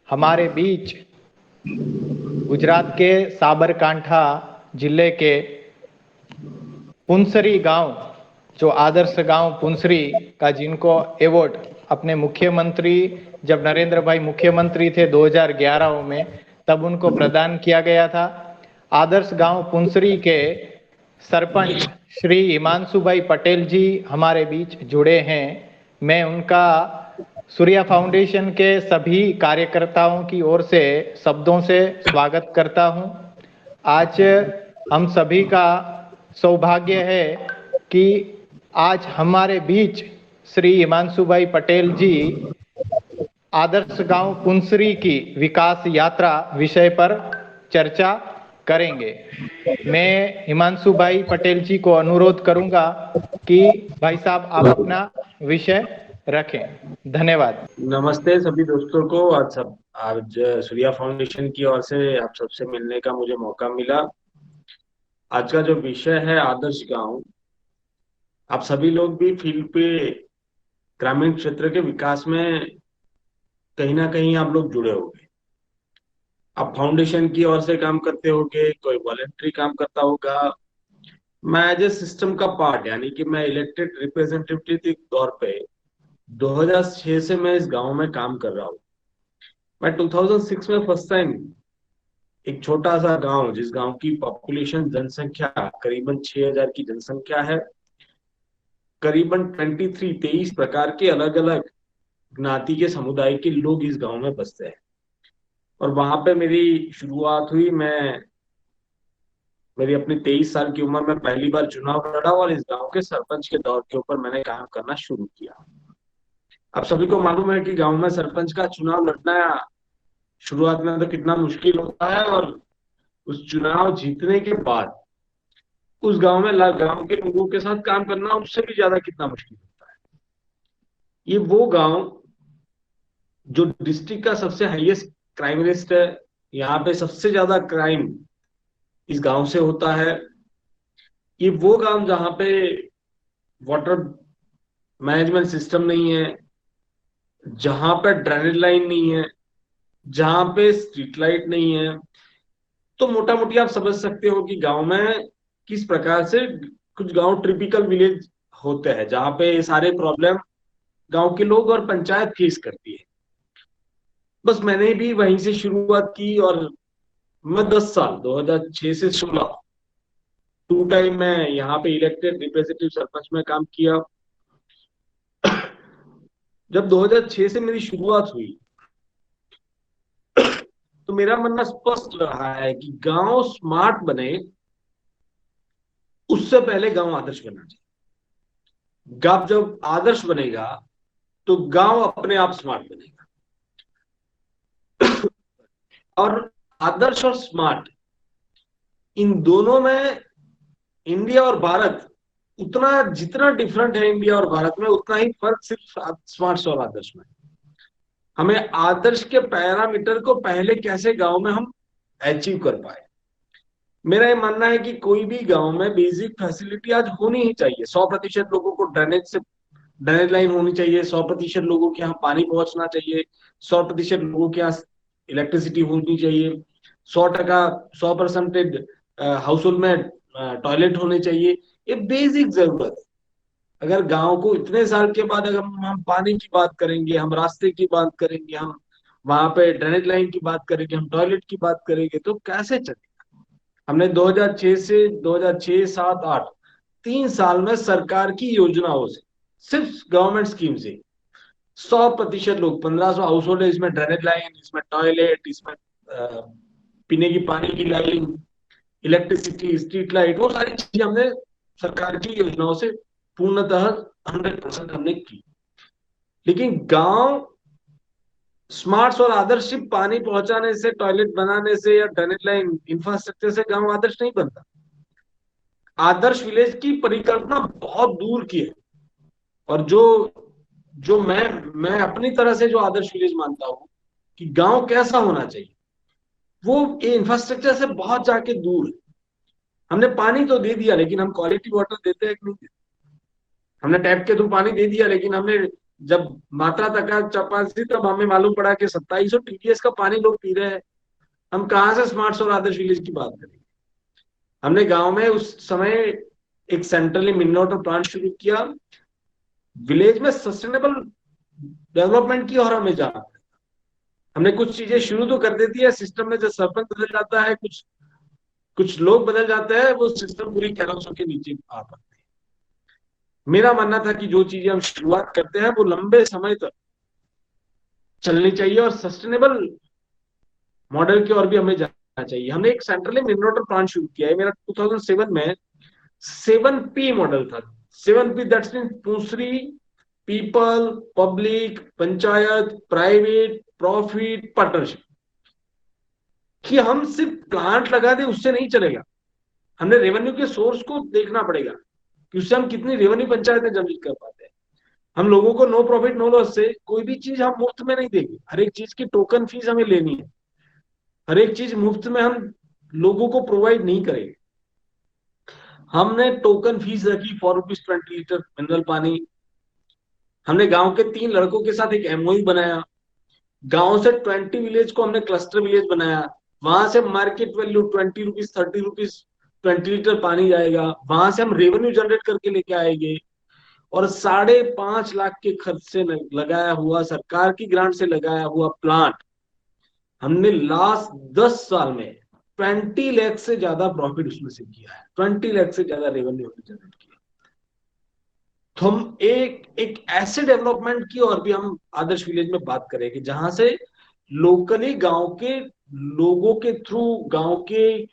हमारे बीच गुजरात के साबरकांठा जिले के पुंसरी गांव, जो आदर्श गांव पुंसरी का जिनको अवार्ड अपने मुख्यमंत्री, जब नरेंद्र भाई मुख्यमंत्री थे 2011 में, तब उनको प्रदान किया गया था। आदर्श गांव पुंसरी के सरपंच श्री हिमांशु भाई पटेल जी हमारे बीच जुड़े हैं। मैं उनका सूर्या फाउंडेशन के सभी कार्यकर्ताओं की ओर से शब्दों से स्वागत करता हूं। आज हम सभी का सौभाग्य है कि आज हमारे बीच श्री हिमांशु भाई पटेल जी आदर्श गांव पुंसरी की विकास यात्रा विषय पर चर्चा करेंगे। मैं हिमांशु भाई पटेल जी को अनुरोध करूंगा कि भाई साहब आप अपना विषय रखें। धन्यवाद। नमस्ते सभी दोस्तों को। आज सूर्या फाउंडेशन की ओर से आप सबसे मिलने का मुझे मौका मिला। आज का जो विषय है आदर्श गांव, आप सभी लोग भी फील्ड पे ग्रामीण क्षेत्र के विकास में कहीं ना कहीं आप लोग जुड़े होंगे। आप फाउंडेशन की ओर से काम करते होंगे, कोई वॉलंटरी काम करता होगा। मैं एज ए सिस्टम का पार्ट, यानी कि मैं इलेक्टेड रिप्रेजेंटेटिव के तौर पे 2006 से मैं इस गांव में काम कर रहा हूँ। मैं 2006 में फर्स्ट टाइम एक छोटा सा गांव, जिस गांव की पॉपुलेशन जनसंख्या करीबन 6000 की जनसंख्या है, करीबन 23 प्रकार के अलग अलग ज्ञाति के समुदाय के लोग इस गांव में बसते हैं। और वहां पे मेरी शुरुआत हुई। मेरी अपनी 23 साल की उम्र में पहली बार चुनाव लड़ा और इस गांव के सरपंच के दौर के ऊपर मैंने काम करना शुरू किया। आप सभी को मालूम है कि गांव में सरपंच का चुनाव लड़ना शुरुआत में तो कितना मुश्किल होता है, और उस चुनाव जीतने के बाद उस गांव के लोगों के साथ काम करना उससे भी ज्यादा कितना मुश्किल होता है। ये वो गांव जो डिस्ट्रिक्ट का सबसे हाईएस्ट क्राइम रेट है, यहाँ पे सबसे ज्यादा क्राइम इस गांव से होता है। ये वो गांव जहाँ पे वाटर मैनेजमेंट सिस्टम नहीं है, जहां पे ड्रेनेज लाइन नहीं है, जहां पे स्ट्रीट लाइट नहीं है। तो मोटा मोटी आप समझ सकते हो कि गांव में किस प्रकार से कुछ गांव ट्रिपिकल विलेज होते हैं, जहां पे सारे प्रॉब्लम गांव के लोग और पंचायत फेस करती है। बस मैंने भी वहीं से शुरुआत की और मैं 10 साल 2006 से 16 टू टाइम मैं यहाँ पे इलेक्टेड रिप्रेजेंटेटिव सरपंच में काम किया। जब 2006 से मेरी शुरुआत हुई तो मेरा मानना स्पष्ट रहा है कि गांव स्मार्ट बने उससे पहले गांव आदर्श बनना चाहिए। गांव जब आदर्श बनेगा तो गांव अपने आप स्मार्ट बनेगा। और आदर्श और स्मार्ट, इन दोनों में इंडिया और भारत उतना जितना डिफरेंट है इंडिया और भारत में, उतना ही फर्क सिर्फ स्मार्ट और आदर्श में। हमें आदर्श के पैरामीटर को पहले कैसे गांव में हम अचीव कर पाए। मेरा ये मानना है कि कोई भी गांव में बेसिक फैसिलिटी आज होनी ही चाहिए। 100% लोगों को ड्रेनेज लाइन होनी चाहिए, 100% लोगों के यहाँ पानी पहुंचना चाहिए, 100% लोगों के यहाँ इलेक्ट्रिसिटी होनी चाहिए, 100% हाउस होल्ड में टॉयलेट होने चाहिए। ये बेसिक जरूरत है। अगर गांव को इतने साल के बाद अगर हम पानी की बात करेंगे, हम रास्ते की बात करेंगे, हम वहां पे ड्रेनेज लाइन की बात करेंगे, हम टॉयलेट की बात करेंगे, तो कैसे चलेगा। हमने 2006 से 2006, 7, 8 3 साल में सरकार की योजनाओं से, सिर्फ गवर्नमेंट स्कीम से 100% लोग, 1500 हाउस होल्ड है, इसमें ड्रेनेज लाइन, इसमें टॉयलेट, इसमें पीने की पानी की लाइन, इलेक्ट्रिसिटी, स्ट्रीट लाइट, वो सारी चीजें हमने सरकार की योजनाओं से पूर्णतः 100% हमने की। लेकिन गांव स्मार्ट और आदर्श सिर्फ पानी पहुंचाने से, टॉयलेट बनाने से या ड्रेनेज लाइन इंफ्रास्ट्रक्चर से गांव आदर्श नहीं बनता। आदर्श विलेज की परिकल्पना बहुत दूर की है। और जो जो मैं अपनी तरह से जो आदर्श विलेज मानता हूं कि गांव कैसा होना चाहिए, वो ये इंफ्रास्ट्रक्चर से बहुत जाके दूर है। हमने पानी तो दे दिया, लेकिन हम क्वालिटी वाटर देते हैं कि नहीं देते। हमने टैप के थ्रू पानी दे दिया, लेकिन हमने जब मात्रा तक चपास थी तब हमें मालूम पड़ा कि 2700 टीडीएस का पानी लोग पी रहे हैं। हम कहाँ से स्मार्ट और आदर्श विलेज की बात करें। हमने गांव में उस समय एक सेंट्रली मिनरल वाटर प्लांट शुरू किया। विलेज में सस्टेनेबल डेवलपमेंट की और हमें जाना। हमने कुछ चीजें शुरू तो कर देती है, सिस्टम में जब सरपंच बदल जाता है, कुछ कुछ लोग बदल जाते हैं, वो सिस्टम पूरी कैरोसो के नीचे आ पाते हैं। मेरा मानना था कि जो चीजें हम शुरुआत करते हैं वो लंबे समय तक चलनी चाहिए और सस्टेनेबल मॉडल की ओर भी हमें जाना चाहिए। हमने एक सेंट्रली मिनरल वाटर प्लांट शुरू किया है। मेरा 2007 में 7P मॉडल था। 7P दैट्स मीन पूसरी, people, public, panchayat, private, profit, partnership. कि हम सिर्फ प्लांट लगा दें उससे नहीं चलेगा। हमने रेवेन्यू के सोर्स को देखना पड़ेगा कि उससे हम कितनी रेवेन्यू पंचायत में जनरेट कर पाते हैं। हम लोगों को नो प्रॉफिट नो लॉस से कोई भी चीज हम मुफ्त में नहीं देंगे। हर एक चीज की टोकन फीस हमें लेनी है। हर एक चीज मुफ्त में हम लोगों को प्रोवाइड नहीं करेंगे। हमने टोकन फीस रखी ₹4 20 लीटर मिनरल पानी। हमने गांव के 3 लड़कों के साथ एक एमओयू बनाया। गांव से 20 विलेज को हमने क्लस्टर विलेज बनाया। वहां से मार्केट वैल्यू ₹20 ₹30 20 लीटर पानी जाएगा। वहां से हम रेवेन्यू जनरेट करके लेके आएंगे। और 5.5 लाख के खर्च से लगाया हुआ, सरकार की ग्रांट से लगाया हुआ प्लांट हमने लास्ट 10 साल में 20 लाख से ज्यादा प्रॉफिट उसमें से किया है। 20 लाख से ज्यादा रेवेन्यू जनरेट किया। तो हम एक ऐसे डेवलपमेंट की और भी हम आदर्श विलेज में बात करें कि जहां से लोकली गांव के लोगों के थ्रू, गांव के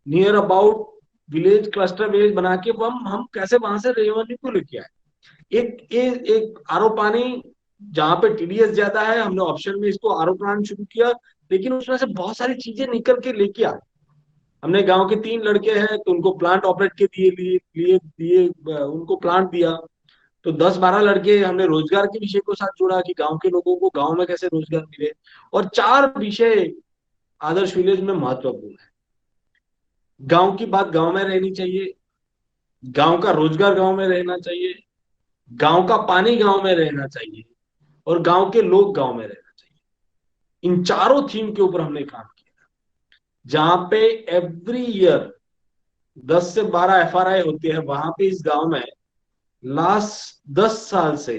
near about village, cluster village बना के हम कैसे वहां से रेवेन्यू को लेके आए। एक आरओ पानी जहां पे टीडीएस ज्यादा है, हमने ऑप्शन में इसको आरओ प्लांट शुरू किया। लेकिन उसमें से बहुत सारी चीजें निकल के लेके आए। हमने गांव के 3 लड़के हैं तो उनको प्लांट ऑपरेट के दिए लिए लिए दिए उनको प्लांट दिया। तो 10-12 लड़के हमने रोजगार के विषय को साथ जोड़ा कि गांव के लोगों को गांव में कैसे रोजगार मिले। और 4 विषय आदर्श विलेज में महत्वपूर्ण है। गांव की बात गांव में रहनी चाहिए, गांव का रोजगार गांव में रहना चाहिए, गांव का पानी गांव में रहना चाहिए, और गांव के लोग गांव में रहना चाहिए। इन चारों थीम के ऊपर हमने काम किया। जहां पे एवरी ईयर 10 से 12 एफआरआई होती है, वहां पे इस गांव में लास्ट 10 साल से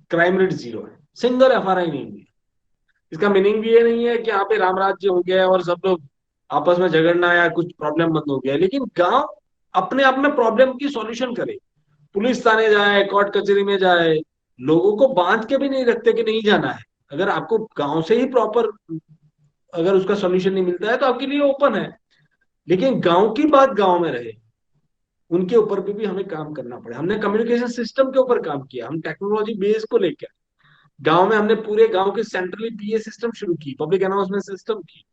क्राइम रेट 0 है। सिंगल एफआरआई नहीं हुई। इसका मीनिंग भी ये नहीं है कि यहाँ पे राम राज्य हो गया है और सब लोग आपस में झगड़ना या कुछ प्रॉब्लम बंद हो गया है। लेकिन गांव अपने आप में प्रॉब्लम की सॉल्यूशन करे, पुलिस थाने जाए, कोर्ट कचहरी में जाए, लोगों को बांध के भी नहीं रखते कि नहीं जाना है। अगर आपको गांव से ही प्रॉपर अगर उसका सॉल्यूशन नहीं मिलता है तो आपके लिए ओपन है। लेकिन गांव की बात गांव में रहे, उनके ऊपर भी हमें काम करना पड़े। हमने कम्युनिकेशन सिस्टम के ऊपर काम किया। हम टेक्नोलॉजी बेस को लेकर गांव में हमने पूरे गांव के सेंट्रली पीए सिस्टम शुरू की, पब्लिक अनाउंसमेंट सिस्टम की।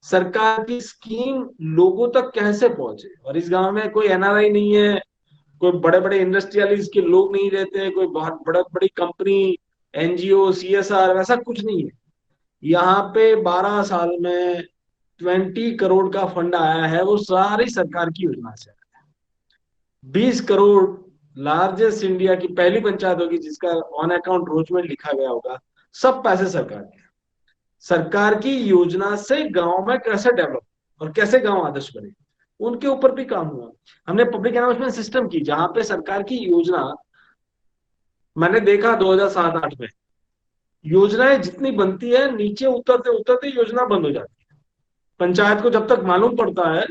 सरकार की स्कीम लोगों तक कैसे पहुंचे। और इस गांव में कोई एनआरआई नहीं है, कोई बड़े बड़े इंडस्ट्रियलिस्ट के लोग नहीं रहते, कोई बहुत बड़ा बड़ी कंपनी, एनजीओ, सीएसआर, वैसा कुछ नहीं है। यहाँ पे 12 साल में 20 करोड़ का फंड आया है, वो सारी सरकार की योजना से। 20 करोड़, लार्जेस्ट इंडिया की पहली पंचायत होगी जिसका ऑन अकाउंट रोजमेंट लिखा गया होगा। सब पैसे सरकार के। सरकार की योजना से गांव में कैसे डेवलप और कैसे गांव आदर्श बने, उनके ऊपर भी काम हुआ। हमने पब्लिक अनाउंसमेंट सिस्टम की, जहां पे सरकार की योजना, मैंने देखा 2007-8 में योजनाएं जितनी बनती है, नीचे उतरते उतरते योजना बंद हो जाती है। पंचायत को जब तक मालूम पड़ता है,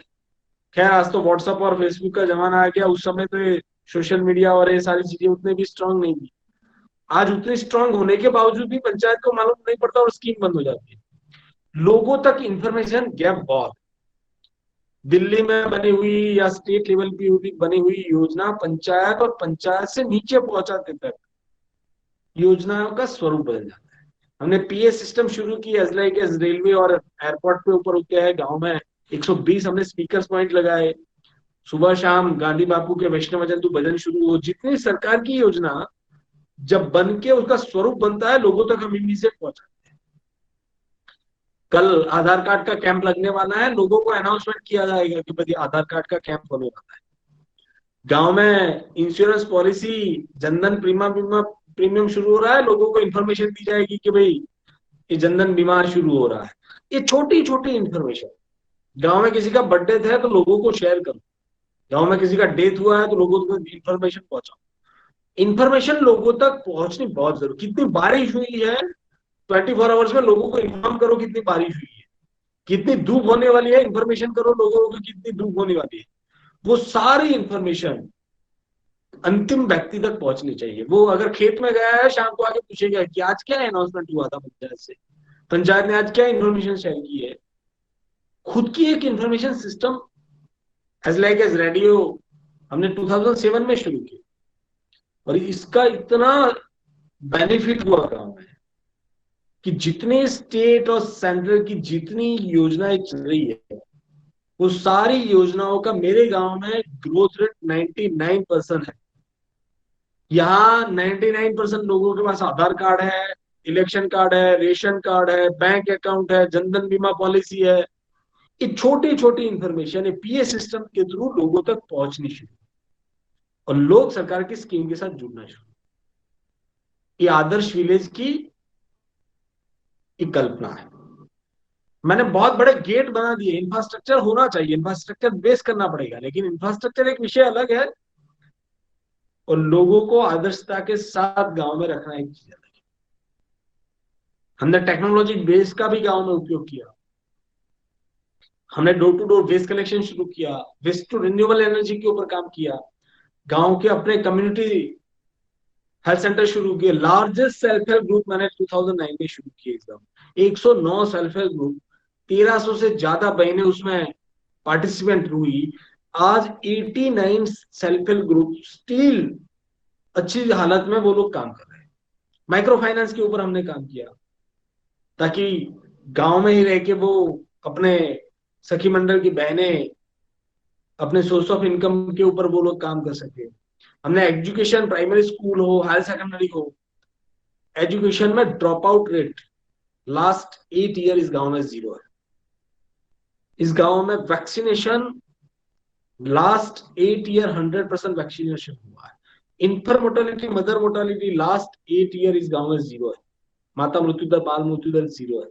खैर आज तो व्हाट्सएप और फेसबुक का जमाना आ गया, उस समय तो ये सोशल मीडिया और ये सारी चीजें उतने भी स्ट्रांग नहीं थी। आज उतनी स्ट्रांग होने के बावजूद भी पंचायत को मालूम नहीं पड़ता और स्कीम बंद हो जाती है। लोगों तक इंफॉर्मेशन गैप बहुत। दिल्ली में बनी हुई या स्टेट लेवल पे बनी हुई योजना पंचायत और पंचायत से नीचे पहुंचाते तक योजनाओं का स्वरूप बदल जाता है। हमने पीए सिस्टम शुरू की, एज लाइक एज रेलवे और एयरपोर्ट पे ऊपर होते हैं। गांव में 120 हमने स्पीकर पॉइंट लगाए। सुबह शाम गांधी बापू के वैष्णव जयंती भजन शुरू हो। जितनी सरकार की योजना जब बन के उसका स्वरूप बनता है, लोगों तक हम इमीडिएट पहुंचाते हैं। कल आधार कार्ड का कैंप लगने वाला है, लोगों को अनाउंसमेंट किया जाएगा कि भाई आधार कार्ड का कैंप होने वाला है। गांव में इंश्योरेंस पॉलिसी, जनधन बीमा बीमा प्रीमियम शुरू हो रहा है, लोगों को इन्फॉर्मेशन दी जाएगी कि भाई ये जनधन बीमा शुरू हो रहा है। ये छोटी छोटी इन्फॉर्मेशन, गांव में किसी का बर्थडे है तो लोगों को शेयर करो, गांव में किसी का डेथ हुआ है तो लोगों को इन्फॉर्मेशन पहुंचाओ। इन्फॉर्मेशन लोगों तक पहुंचनी बहुत जरूरी। कितनी बारिश हुई है 24 आवर्स में लोगों को इन्फॉर्म करो कितनी बारिश हुई है, कितनी धूप होने वाली है इन्फॉर्मेशन करो लोगों को कितनी धूप होने वाली है। वो सारी इन्फॉर्मेशन अंतिम व्यक्ति तक पहुंचनी चाहिए। वो अगर खेत में गया है शाम को आके पूछेगा कि आज क्या अनाउंसमेंट हुआ था पंचायत से, पंचायत ने आज क्या इन्फॉर्मेशन शेयर की है। खुद की एक information system as like as radio हमने 2007 में शुरू की, और इसका इतना बेनिफिट हुआ गांव में कि जितने स्टेट और सेंट्रल की जितनी योजनाएं चल रही है वो सारी योजनाओं का मेरे गांव में ग्रोथ रेट 99% है। यहाँ 99% लोगों के पास आधार कार्ड है, इलेक्शन कार्ड है, रेशन कार्ड है, बैंक अकाउंट है, जनधन बीमा पॉलिसी है। ये छोटी छोटी इंफॉर्मेशन है पीए सिस्टम के थ्रू लोगों तक पहुंचनी शुरू, और लोग सरकार की स्कीम के साथ जुड़ना शुरू। ये आदर्श विलेज की एक कल्पना है। मैंने बहुत बड़े गेट बना दिए, इंफ्रास्ट्रक्चर होना चाहिए, इंफ्रास्ट्रक्चर बेस करना पड़ेगा, लेकिन इंफ्रास्ट्रक्चर एक विषय अलग है और लोगों को आदर्शता के साथ गांव में रखना एक चीज अलग है। हमने टेक्नोलॉजी बेस का भी गांव में उपयोग किया। हमने door to door waste collection शुरू किया, वेस्ट टू रिन्यूएबल एनर्जी के ऊपर काम किया, गांव के अपने कम्युनिटी हेल्थ सेंटर शुरू किए। लार्जेस्ट सेल्फ हेल्प ग्रुप मैंने 2009 में शुरू किए एकदम, 109 सेल्फ हेल्प ग्रुप, 1300 से ज्यादा बहनें उसमें पार्टिसिपेंट हुई। आज 89 सेल्फ हेल्प ग्रुप स्टिल अच्छी हालत में वो लोग काम कर रहे हैं। माइक्रो फाइनेंस के ऊपर हमने काम किया ताकि गांव में ही रह के वो अपने सखी मंडल की बहनें अपने सोर्स ऑफ इनकम के ऊपर वो लोग काम कर सके। हमने एजुकेशन, प्राइमरी स्कूल हो, हायर सेकेंडरी हो, एजुकेशन में drop out rate last 8 year इस गांव में 0 है। इस गांव में वैक्सीनेशन लास्ट 8 ईयर 100% वैक्सीनेशन हुआ है। Infant mortality, mother mortality last 8 year इस गांव में 0 है। माता मृत्यु दर, बाल मृत्यु दर 0 है।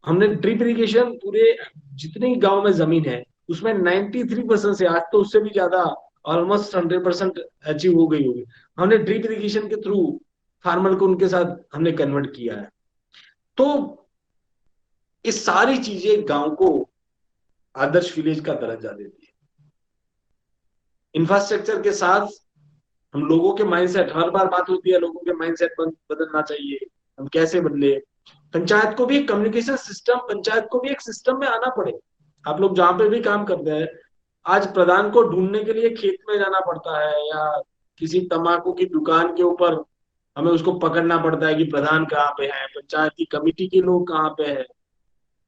हमने ड्रिप इरिगेशन पूरे जितनी गांव में जमीन है उसमें 93% से, आज तो उससे भी ज्यादा, ऑलमोस्ट 100% अचीव हो गई होगी। हमने ड्रिप इरिगेशन के थ्रू फार्मर को उनके साथ हमने कन्वर्ट किया है। तो ये सारी चीजें गांव को आदर्श विलेज का दर्जा देती है। इंफ्रास्ट्रक्चर के साथ हम लोगों के माइंडसेट, हर बार बात होती है लोगों के माइंडसेट बदलना चाहिए, हम कैसे बदले। पंचायत को भी कम्युनिकेशन सिस्टम, पंचायत को भी एक सिस्टम में आना पड़े। आप लोग जहां पे भी काम करते हैं, आज प्रधान को ढूंढने के लिए खेत में जाना पड़ता है, या किसी तंबाकू की दुकान के ऊपर हमें उसको पकड़ना पड़ता है कि प्रधान कहाँ पे है, पंचायत की कमेटी के लोग कहाँ पे है,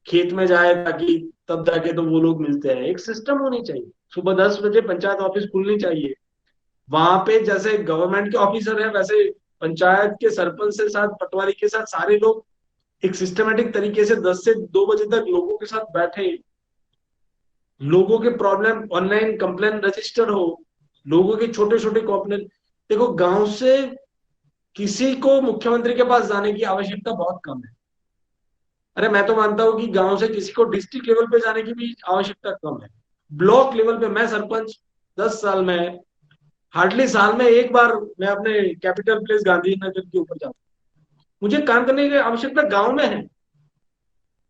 खेत में जाए ताकि तब जाके तो वो लोग मिलते हैं। एक सिस्टम होनी चाहिए। सुबह 10 बजे पंचायत ऑफिस खुलनी चाहिए। वहां पे जैसे गवर्नमेंट के ऑफिसर है वैसे पंचायत के सरपंच के साथ, पटवारी के साथ सारे लोग एक सिस्टमेटिक तरीके से 10 से 2 बजे तक लोगों के साथ बैठे, लोगों के प्रॉब्लम ऑनलाइन कंप्लेन रजिस्टर हो, लोगों के छोटे छोटे कंप्लेन। देखो, गांव से किसी को मुख्यमंत्री के पास जाने की आवश्यकता बहुत कम है। अरे मैं तो मानता हूं कि गांव से किसी को डिस्ट्रिक्ट लेवल पे जाने की भी आवश्यकता कम है। ब्लॉक लेवल पे, मैं सरपंच 10 साल में, हार्डली साल में एक बार मैं अपने कैपिटल प्लेस गांधीनगर के ऊपर जाता हूँ। मुझे काम करने की आवश्यकता गांव में है।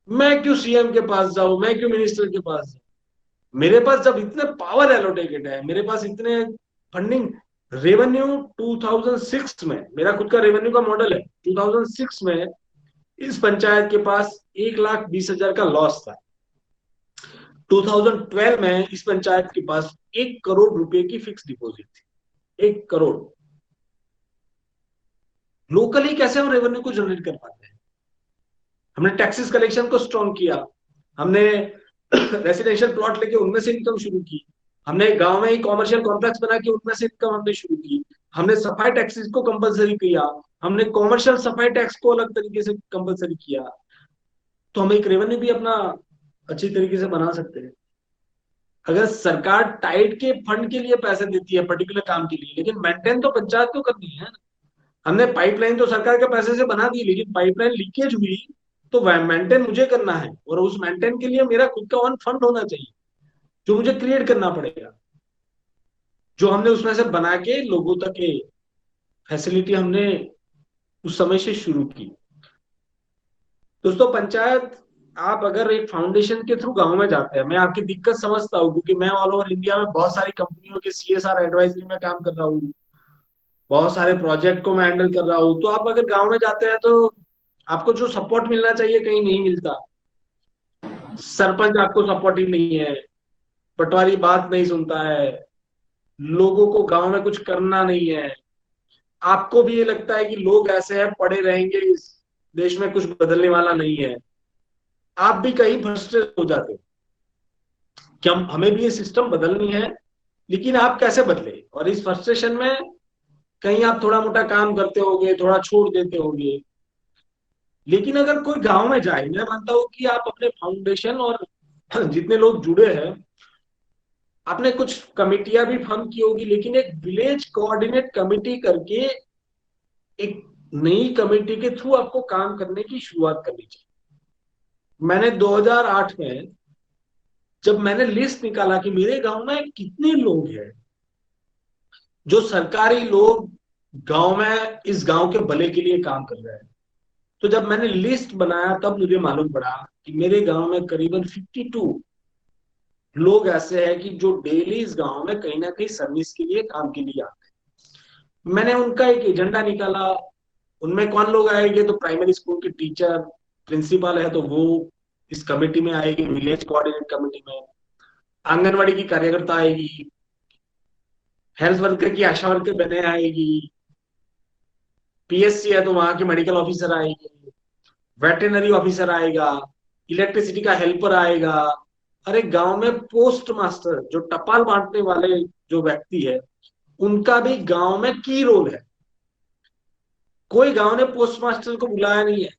मैं क्यों सीएम के पास जाऊं, मैं क्यों मिनिस्टर के पास जाऊं। मेरे पास जब इतने पावर एलोकेटेड है, मेरे पास इतने फंडिंग, रेवेन्यू 2006 में, मेरा खुद का रेवेन्यू का मॉडल है, 2006 में इस पंचायत के पास 1,20,000 का लॉस था। 2012 में इस पंचायत के पास 1 करोड़ रुपए की फिक्स डिपॉजिट थी। 1 करोड़। लोकली कैसे हम रेवेन्यू को जनरेट कर पाते हैं? हमने टैक्सेस कलेक्शन को स्ट्रॉन्ग किया, हमने रेसिडेंशियल प्लॉट लेके उनमें से इनकम शुरू की, हमने गांव में ही कॉमर्शियल कॉम्प्लेक्स बना के उनमें से इनकम हमने शुरू की, हमने सफाई टैक्सेस को कंपलसरी किया, हमने कॉमर्शियल सफाई टैक्स को अलग तरीके से कंपलसरी किया। तो हम एक रेवेन्यू भी अपना अच्छी तरीके से बना सकते हैं। अगर सरकार टाइड के फंड के लिए पैसे देती है पर्टिकुलर काम के लिए, लेकिन मेंटेन तो पंचायत को करनी है। हमने पाइपलाइन तो सरकार के पैसे से बना दी, लेकिन पाइपलाइन लीकेज हुई तो मेंटेन मुझे करना है, और उस मेंटेन के लिए मेरा खुद का ऑन फंड होना चाहिए जो मुझे क्रिएट करना पड़ेगा, जो हमने उसमें से बना के लोगों तक ये फैसिलिटी हमने उस समय से शुरू की। दोस्तों पंचायत, आप अगर एक फाउंडेशन के थ्रू गांव में जाते हैं, मैं आपकी दिक्कत समझता हूँ क्योंकि मैं ऑल ओवर इंडिया में बहुत सारी कंपनियों के सीएसआर एडवाइजरी में काम कर रहा हूँ, बहुत सारे प्रोजेक्ट को मैं हैंडल कर रहा हूँ। तो आप अगर गांव में जाते हैं तो आपको जो सपोर्ट मिलना चाहिए कहीं नहीं मिलता। सरपंच आपको सपोर्टिव नहीं है, पटवारी बात नहीं सुनता है, लोगों को गांव में कुछ करना नहीं है। आपको भी ये लगता है कि लोग ऐसे हैं, पड़े रहेंगे, इस देश में कुछ बदलने वाला नहीं है। आप भी कहीं फ्रस्ट्रेट हो जाते हो कि हमें भी ये सिस्टम बदलनी है, लेकिन आप कैसे बदले, और इस फ्रस्ट्रेशन में कहीं आप थोड़ा मोटा काम करते होगे, थोड़ा छोड़ देते होगे। लेकिन अगर कोई गांव में जाए, मैं मानता हूँ कि आप अपने फाउंडेशन और जितने लोग जुड़े हैं, आपने कुछ कमिटियां भी फॉर्म की होगी, लेकिन एक विलेज कोऑर्डिनेट कमिटी करके एक नई कमिटी के थ्रू आपको काम करने की शुरुआत करनी चाहिए। मैंने 2008 में जब मैंने लिस्ट निकाला कि मेरे गांव में कितने लोग हैं जो सरकारी लोग गांव में इस गांव के भले के लिए काम कर रहे हैं, तो जब मैंने लिस्ट बनाया तब मुझे मालूम पड़ा कि मेरे गांव में करीबन 52 लोग ऐसे हैं कि जो डेली इस गांव में कहीं ना कहीं सर्विस के लिए, काम के लिए आते हैं। मैंने उनका एक एजेंडा निकाला। उनमें कौन लोग आएंगे, तो प्राइमरी स्कूल के टीचर, प्रिंसिपल है तो वो इस कमेटी में आएगी, विलेज कोऑर्डिनेट कमेटी में। आंगनवाड़ी की कार्यकर्ता आएगी, हेल्थ वर्कर की आशा वर्कर बने आएगी, पीएससी है तो वहां के मेडिकल ऑफिसर आएगी, वेटरनरी ऑफिसर आएगा, इलेक्ट्रिसिटी का हेल्पर आएगा। अरे गांव में पोस्ट मास्टर, जो टपाल बांटने वाले जो व्यक्ति है, उनका भी गांव में की रोल है। कोई गांव ने पोस्ट मास्टर को बुलाया नहीं है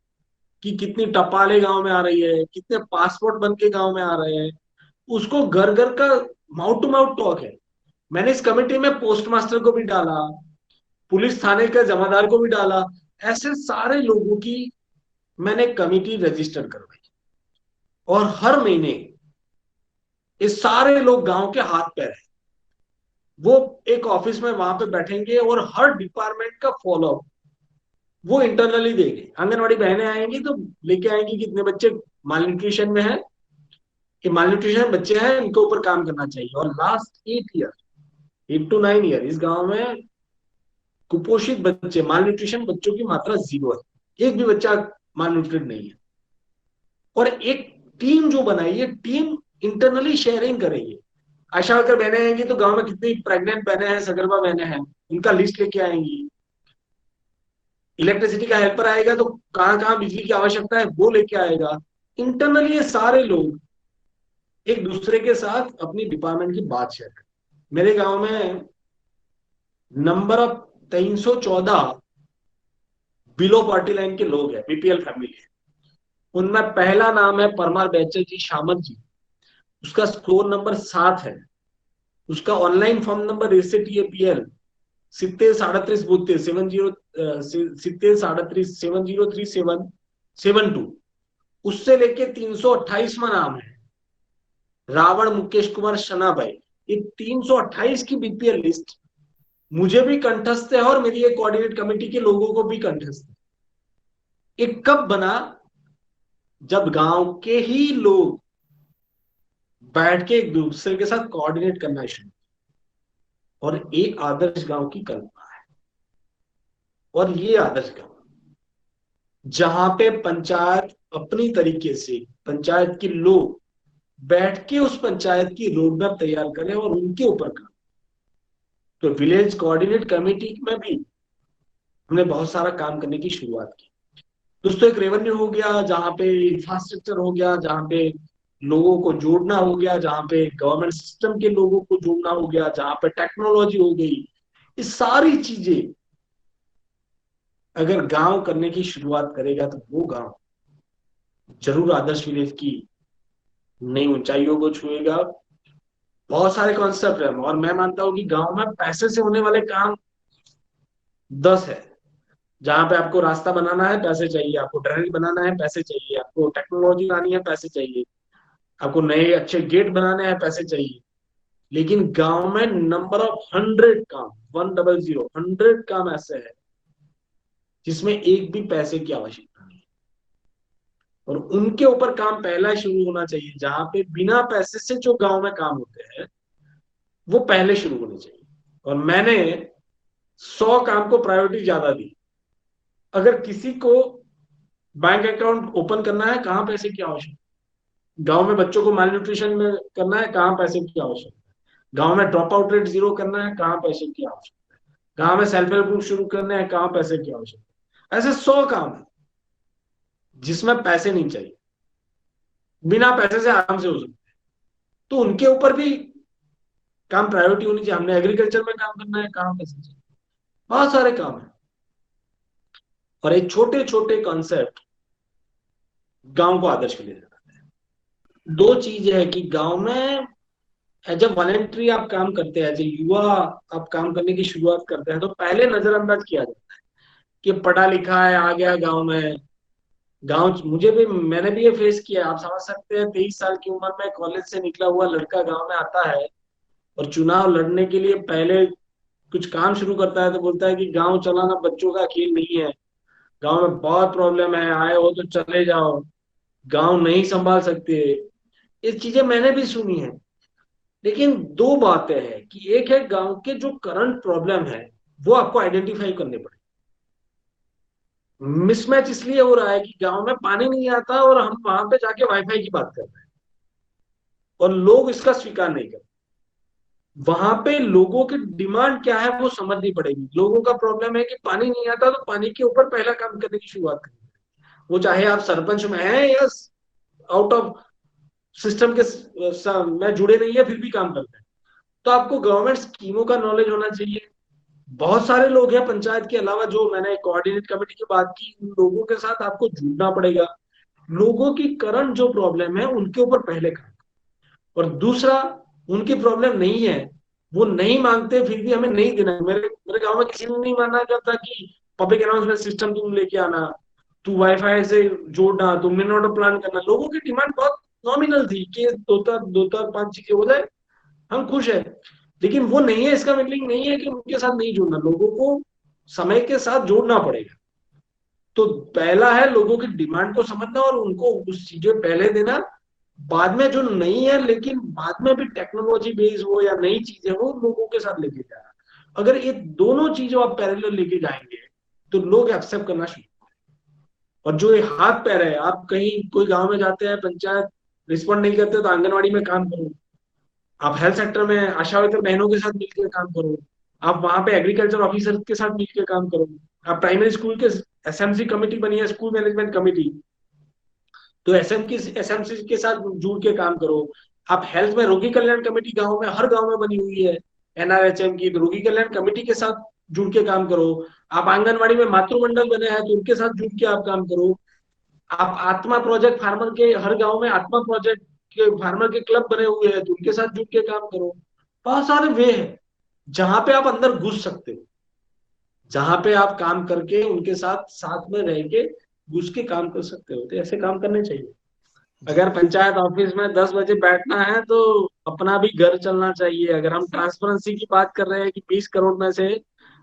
कि कितनी टपाले गांव में आ रही है, कितने पासपोर्ट बन के गांव में आ रहे हैं। उसको घर घर का माउथ टू माउथ टॉक है। मैंने इस कमेटी में पोस्ट मास्टर को भी डाला, पुलिस थाने के जमादार को भी डाला। ऐसे सारे लोगों की मैंने कमेटी रजिस्टर करवाई, और हर महीने ये सारे लोग गांव के हाथ पैर हैं। वो एक ऑफिस में वहां पे बैठेंगे और हर डिपार्टमेंट का फॉलोअप वो इंटरनली देंगे। आंगनवाड़ी बहनें आएंगी तो लेके आएंगी कितने बच्चे माल न्यूट्रिशन में है, कि माल न्यूट्रिशन बच्चे हैं, इनके ऊपर काम करना चाहिए। और लास्ट 8 ईयर, 8 to 9 ईयर इस गांव में कुपोषित बच्चे, माल न्यूट्रिशन बच्चों की मात्रा 0 है। एक भी बच्चा माल न्यूट्रिट नहीं है। और एक टीम जो बनाई है, टीम इंटरनली शेयरिंग करेगी। आशा वर्कर बहनें आएंगी तो गांव में कितनी प्रेग्नेंट बहनें हैं, सगर्भा बहनें हैं, उनका लिस्ट लेके आएंगी। इलेक्ट्रिसिटी का हेल्पर आएगा तो कहाँ कहाँ बिजली की आवश्यकता है वो लेके आएगा। इंटरनली ये सारे लोग एक दूसरे के साथ अपनी डिपार्टमेंट की बात शेयर करते। मेरे गांव में number of 314 below party line के लोग हैं, बीपीएल फैमिली है। उनमें पहला नाम है परमार बैचर जी, शामत जी। उसका स्कोर नंबर 7 है। उसका ऑनलाइन फॉर्म नंबर ACTAPL 703772 उससे लेके 328वां नाम है रावण मुकेश कुमार शना भाई। ये 328 की बीपीएल लिस्ट मुझे भी कंठस्थ है और मेरी एक कोऑर्डिनेट कमेटी के लोगों को भी कंठस्थ है। ये कब बना, जब गांव के ही लोग बैठ के एक दूसरे के साथ कोऑर्डिनेट करना शुरू, और एक आदर्श गांव की कल्पना है। और ये आदर्श गांव जहां पे पंचायत अपनी तरीके से, पंचायत के लोग बैठ के उस पंचायत की रोड मैप तैयार करें और उनके ऊपर काम। तो विलेज कोऑर्डिनेट कमेटी में भी हमने बहुत सारा काम करने की शुरुआत की। दोस्तों एक रेवेन्यू हो गया, जहां पे इंफ्रास्ट्रक्चर हो गया, जहां पे लोगों को जोड़ना हो गया, जहां पे गवर्नमेंट सिस्टम के लोगों को जोड़ना हो गया, जहां पे टेक्नोलॉजी हो गई। ये सारी चीजें अगर गांव करने की शुरुआत करेगा तो वो गांव जरूर आदर्श विलेज की नई ऊंचाइयों को छुएगा। बहुत सारे कॉन्सेप्ट है, और मैं मानता हूँ कि गांव में पैसे से होने वाले काम 10 है। जहां पे आपको रास्ता बनाना है पैसे चाहिए, आपको ड्रेनेज बनाना है पैसे चाहिए, आपको टेक्नोलॉजी लानी है पैसे चाहिए, आपको नए अच्छे गेट बनाने हैं पैसे चाहिए। लेकिन गांव में नंबर ऑफ 100 काम, 100 100 काम ऐसे है जिसमें एक भी पैसे की आवश्यकता नहीं है, और उनके ऊपर काम पहला शुरू होना चाहिए। जहां पे बिना पैसे से जो गांव में काम होते हैं वो पहले शुरू होने चाहिए। और मैंने 100 काम को प्रायोरिटी ज्यादा दी। अगर किसी को बैंक अकाउंट ओपन करना है, कहाँ पैसे की आवश्यकता? गांव में बच्चों को माल न्यूट्रिशन में करना है, कहाँ पैसे की आवश्यकता? गांव में ड्रॉप आउट रेट जीरो करना है, कहाँ पैसे की आवश्यकता? गांव में सेल्फ हेल्प ग्रुप शुरू करने हैं, कहाँ पैसे की आवश्यकता? ऐसे 100 काम है जिसमें पैसे नहीं चाहिए, बिना पैसे से आराम से हो सकते हैं। तो उनके ऊपर भी काम प्रायोरिटी होनी चाहिए। हमने एग्रीकल्चर में काम करना है, कहाँ पैसे चाहिए? बहुत सारे काम है। और एक छोटे छोटे कॉन्सेप्ट गांव को आदर्श के लिए जाता है। दो चीज है कि गांव में एज ए वॉलेंट्री आप काम करते हैं, एज ए युवा आप काम करने की शुरुआत करते हैं, तो पहले नजरअंदाज किया जाता है कि पढ़ा लिखा है, आ गया गांव में। गांव मुझे भी, मैंने भी ये फेस किया है। आप समझ सकते हैं, 23 साल की उम्र में कॉलेज से निकला हुआ लड़का गांव में आता है और चुनाव लड़ने के लिए पहले कुछ काम शुरू करता है तो बोलता है कि गांव चलाना बच्चों का खेल नहीं है, गांव में बहुत प्रॉब्लम है, आए हो तो चले जाओ, गांव नहीं संभाल सकते। ये चीजें मैंने भी सुनी है। लेकिन दो बातें हैं कि एक है गांव के जो करंट प्रॉब्लम है वो आपको आइडेंटिफाई करने पड़े। मिसमैच इसलिए हो रहा है कि गांव में पानी नहीं आता और हम वहां पे जाके वाईफाई की बात कर रहे हैं, और लोग इसका स्वीकार नहीं करते। वहां पे लोगों की डिमांड क्या है वो समझनी पड़ेगी। लोगों का प्रॉब्लम है कि पानी नहीं आता, तो पानी के ऊपर पहला काम करने की शुरुआत करें। वो चाहे आप सरपंच में हैं या आउट ऑफ सिस्टम के में जुड़े नहीं है फिर भी काम करते हैं। तो आपको गवर्नमेंट स्कीमों का नॉलेज होना चाहिए। बहुत सारे लोग हैं पंचायत के अलावा, जो मैंने कोऑर्डिनेट कमेटी की बात की, उन लोगों के साथ आपको जुड़ना पड़ेगा। लोगों की करंट जो प्रॉब्लम है उनके ऊपर पहले काम। और दूसरा, उनकी प्रॉब्लम नहीं है, वो नहीं मांगते फिर भी हमें नहीं देना। मेरे मेरे गांव में किसी ने नहीं माना करता कि पब्लिक अनाउंसमेंट सिस्टम तुम लेके आना, तू वाईफाई से जोड़ना, तुम मिन ऑर्डर प्लान करना। लोगों की डिमांड बहुत नॉमिनल थी कि दो चार पांच चीजें हो जाए हम खुश है। लेकिन वो नहीं है, इसका मतलब नहीं है कि उनके साथ नहीं जुड़ना। लोगों को समय के साथ जोड़ना पड़ेगा। तो पहला है लोगों की डिमांड को समझना और उनको उस चीजें पहले देना। बाद में जो नहीं है लेकिन बाद में भी टेक्नोलॉजी बेस्ड हो या नई चीजें हो, लोगों के साथ लेके जाना। अगर ये दोनों चीजों आप पैरेलल लेके जाएंगे तो लोग एक्सेप्ट करना शुरू। और जो ये हाथ पैर है, आप कहीं कोई गांव में जाते हैं, पंचायत रिस्पॉन्ड नहीं करते तो आंगनवाड़ी में काम करो, आप हेल्थ सेक्टर में आशा वर्कर बहनों के साथ मिलकर काम करो, आप वहां पे एग्रीकल्चर ऑफिसर के साथ मिलकर काम करो, आप प्राइमरी स्कूल के एसएमसी कमेटी बनी है, स्कूल मैनेजमेंट कमेटी, तो एसएमसी के साथ जुड़ के काम करो। आप हेल्थ में रोगी कल्याण कमेटी गांव में, हर गांव में बनी हुई है एनआरएचएम की, तो रोगी कल्याण कमेटी के साथ जुड़ के काम करो। आप आंगनवाड़ी में मातृमंडल बने हैं तो उनके साथ जुड़ के आप काम करो। आप आत्मा प्रोजेक्ट फार्मर के, हर गांव में आत्मा प्रोजेक्ट के फार्मर के क्लब बने हुए हैं तो उनके साथ जुड़ के काम करो। बहुत सारे वे हैं जहां पे आप अंदर घुस सकते हो, जहां पे आप काम करके उनके साथ साथ में रह के घुस के काम कर सकते हो। तो ऐसे काम करने चाहिए। जी। अगर पंचायत ऑफिस में 10 बजे बैठना है तो अपना भी घर चलना चाहिए। अगर हम ट्रांसपेरेंसी की बात कर रहे हैं कि 20 करोड़ में से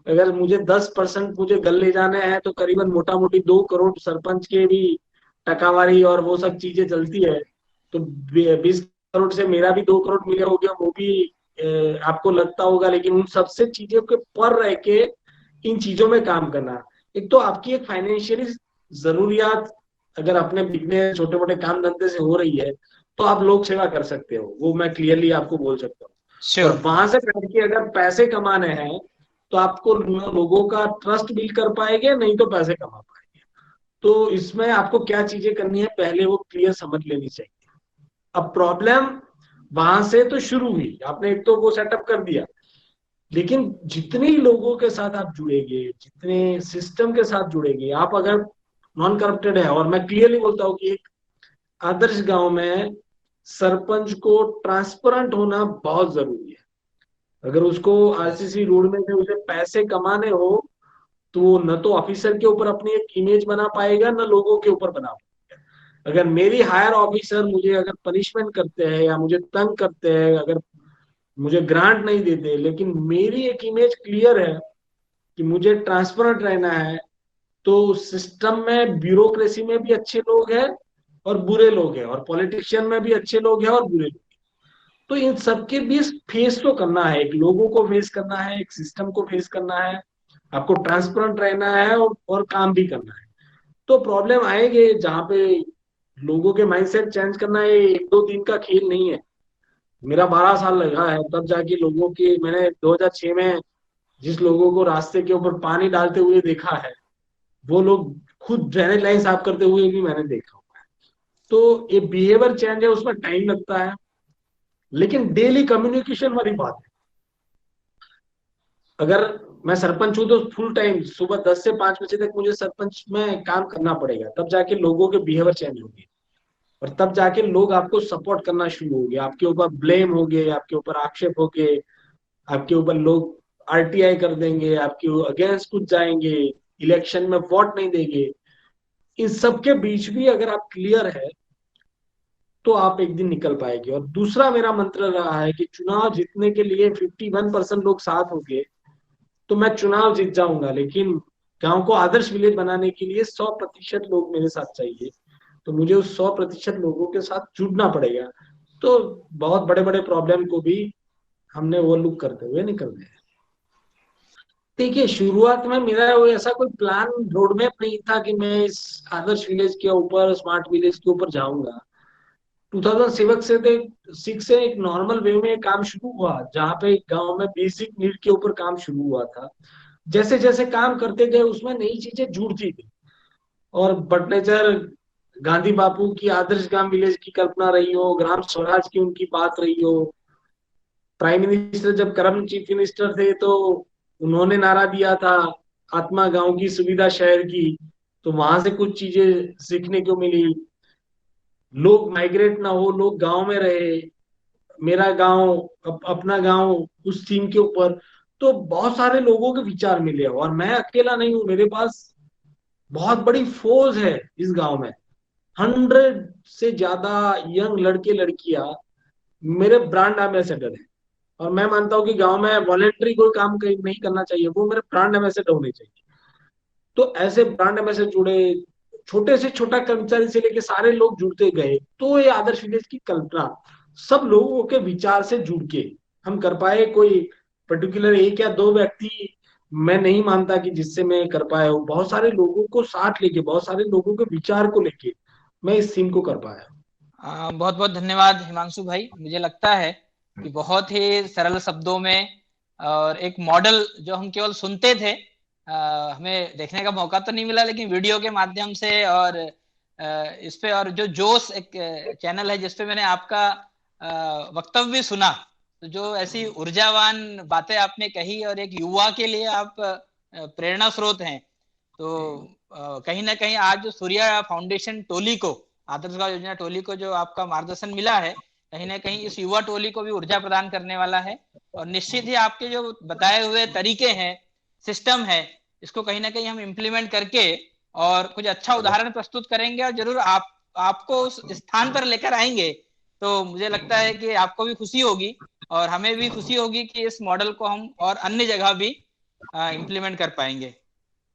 अगर मुझे 10% मुझे घर ले जाने हैं, तो करीबन मोटा मोटी 2 करोड़ सरपंच के भी टकावारी और वो सब चीजें चलती है। तो 20 करोड़ से मेरा भी 2 करोड़ मिले हो गया, वो भी आपको लगता होगा। लेकिन उन सबसे चीजों के पर रह के इन चीजों में काम करना, एक तो आपकी एक फाइनेंशियली जरूरियात अगर अपने बिजनेस छोटे मोटे काम धंधे से हो रही है तो आप लोक सेवा कर सकते हो, वो मैं क्लियरली आपको बोल सकता हूँ। और श्योर। वहां से बैठ के अगर पैसे कमाने हैं तो आपको लोगों का ट्रस्ट बिल्ड कर पाएंगे, नहीं तो पैसे कमा पाएंगे। तो इसमें आपको क्या चीजें करनी है पहले वो क्लियर समझ लेनी चाहिए। अब प्रॉब्लम वहां से तो शुरू हुई, आपने एक तो वो सेटअप कर दिया, लेकिन जितने लोगों के साथ आप जुड़ेंगे, जितने सिस्टम के साथ जुड़ेंगे, आप अगर नॉन करप्टेड है, और मैं क्लियरली बोलता हूँ कि एक आदर्श गांव में सरपंच को ट्रांसपेरेंट होना बहुत जरूरी है। अगर उसको आरसीसी रोड में से उसे पैसे कमाने हो तो वो न तो ऑफिसर के ऊपर अपनी एक इमेज बना पाएगा, न लोगों के ऊपर बना पाएगा। अगर मेरी हायर ऑफिसर मुझे अगर पनिशमेंट करते हैं या मुझे तंग करते हैं, अगर मुझे ग्रांट नहीं देते, लेकिन मेरी एक इमेज क्लियर है कि मुझे ट्रांसपेरेंट रहना है, तो सिस्टम में ब्यूरोक्रेसी में भी अच्छे लोग हैं और बुरे लोग हैं, और पॉलिटिशियन में भी अच्छे लोग हैं और बुरे लोग हैं। तो इन सबके बीच फेस तो करना है, एक लोगों को फेस करना है, एक सिस्टम को फेस करना है, आपको ट्रांसपेरेंट रहना है और काम भी करना है। तो प्रॉब्लम आएंगे जहाँ पे लोगों के माइंडसेट चेंज करना है, एक दो दिन का खेल नहीं है। मेरा 12 साल लगा है, तब जाके लोगों के, मैंने 2006 में जिस लोगों को रास्ते के ऊपर पानी डालते हुए देखा है, वो लोग खुद ड्रेनेज लाइन साफ करते हुए भी मैंने देखा हुआ है। तो ये बिहेवियर चेंज है, उसमें टाइम लगता है, लेकिन डेली कम्युनिकेशन वाली बात है। अगर मैं सरपंच हूं तो फुल टाइम सुबह 10 से 5 बजे तक मुझे सरपंच में काम करना पड़ेगा, तब जाके लोगों के बिहेवियर चेंज होंगे, और तब जाके लोग आपको सपोर्ट करना शुरू होंगे, आपके ऊपर ब्लेम होंगे, आपके ऊपर आक्षेप होंगे, आपके ऊपर लोग आरटीआई कर देंगे, आपके अगेंस्ट कुछ जाएंगे, इलेक्शन में वोट नहीं देंगे। इन सबके बीच भी अगर आप क्लियर है तो आप एक दिन निकल पाएंगे। और दूसरा मेरा मंत्र रहा है कि चुनाव जीतने के लिए 51% लोग साथ होंगे तो मैं चुनाव जीत जाऊंगा, लेकिन गांव को आदर्श विलेज बनाने के लिए 100% लोग मेरे साथ चाहिए। तो मुझे उस 100% लोगों के साथ जुड़ना पड़ेगा। तो बहुत बड़े बड़े प्रॉब्लम को भी हमने ओवरलुक करते हुए निकलना है। देखिए, शुरुआत में मेरा वो ऐसा कोई प्लान रोड मैप नहीं था कि मैं इस आदर्श विलेज के ऊपर, स्मार्ट विलेज के ऊपर जाऊंगा। 2006 से एक नॉर्मल वे में काम शुरू हुआ, जहाँ पे गांव में बेसिक नीड के ऊपर काम शुरू हुआ था। जैसे जैसे काम करते गए उसमें नई चीजें जुड़ती थी, और बटनेचर गांधी बापू की आदर्श ग्राम विलेज की कल्पना रही हो, ग्राम स्वराज की उनकी बात रही हो, प्राइम मिनिस्टर जब करम चीफ मिनिस्टर थे तो उन्होंने नारा दिया था आत्मा गांव की सुविधा शहर की, तो वहां से कुछ चीजें सीखने को मिली। लोग माइग्रेट ना हो, लोग गांव में रहे, मेरा गांव अपना गांव, उस थीम के ऊपर। तो बहुत सारे लोगों के विचार मिले, और मैं अकेला नहीं हूँ, मेरे पास बहुत बड़ी फौज है इस गांव में। 100 से ज्यादा यंग लड़के लड़कियां मेरे ब्रांड एम्बेसडर हैं। और मैं मानता हूँ कि गांव में वॉलेंट्री कोई काम नहीं करना चाहिए, वो मेरे ब्रांड एम्बेसडर होने चाहिए। तो ऐसे ब्रांड एम्बेसडर जुड़े, छोटे से छोटा कर्मचारी से लेके सारे लोग जुड़ते गए, तो ये आदर्श विलेज की कल्पना सब लोगों के विचार से जुड़ के हम कर पाए। कोई पर्टिकुलर एक या दो व्यक्ति मैं नहीं मानता कि जिससे मैं कर पाया हूँ, बहुत सारे लोगों को साथ लेके, बहुत सारे लोगों के विचार को लेके मैं इस सीन को कर पाया। बहुत बहुत धन्यवाद हिमांशु भाई। मुझे लगता है कि बहुत ही सरल शब्दों में और एक मॉडल जो हम केवल सुनते थे, हमें देखने का मौका तो नहीं मिला, लेकिन वीडियो के माध्यम से और इस पे, और जो जोश एक चैनल है जिसपे मैंने आपका वक्तव्य भी सुना, तो जो ऐसी ऊर्जावान बातें आपने कही और एक युवा के लिए आप प्रेरणा स्रोत हैं। तो कहीं ना कहीं आज जो सूर्या फाउंडेशन टोली को, आदर्श गांव योजना टोली को जो आपका मार्गदर्शन मिला है, कहीं ना कहीं इस युवा टोली को भी ऊर्जा प्रदान करने वाला है। और निश्चित ही आपके जो बताए हुए तरीके हैं, सिस्टम है, इसको कहीं ना कहीं हम इम्प्लीमेंट करके और कुछ अच्छा उदाहरण प्रस्तुत करेंगे, और जरूर आपको उस स्थान पर लेकर आएंगे। तो मुझे लगता है कि आपको भी खुशी होगी और हमें भी खुशी होगी कि इस मॉडल को हम और अन्य जगह भी इम्प्लीमेंट कर पाएंगे।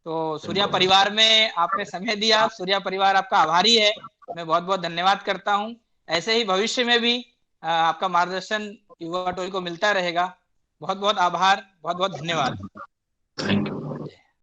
तो सूर्या परिवार में आपने समय दिया, सूर्या परिवार आपका आभारी है, मैं बहुत बहुत धन्यवाद करता हूं। ऐसे ही भविष्य में भी आपका मार्गदर्शन युवा टोली को मिलता रहेगा। बहुत बहुत आभार, बहुत बहुत धन्यवाद।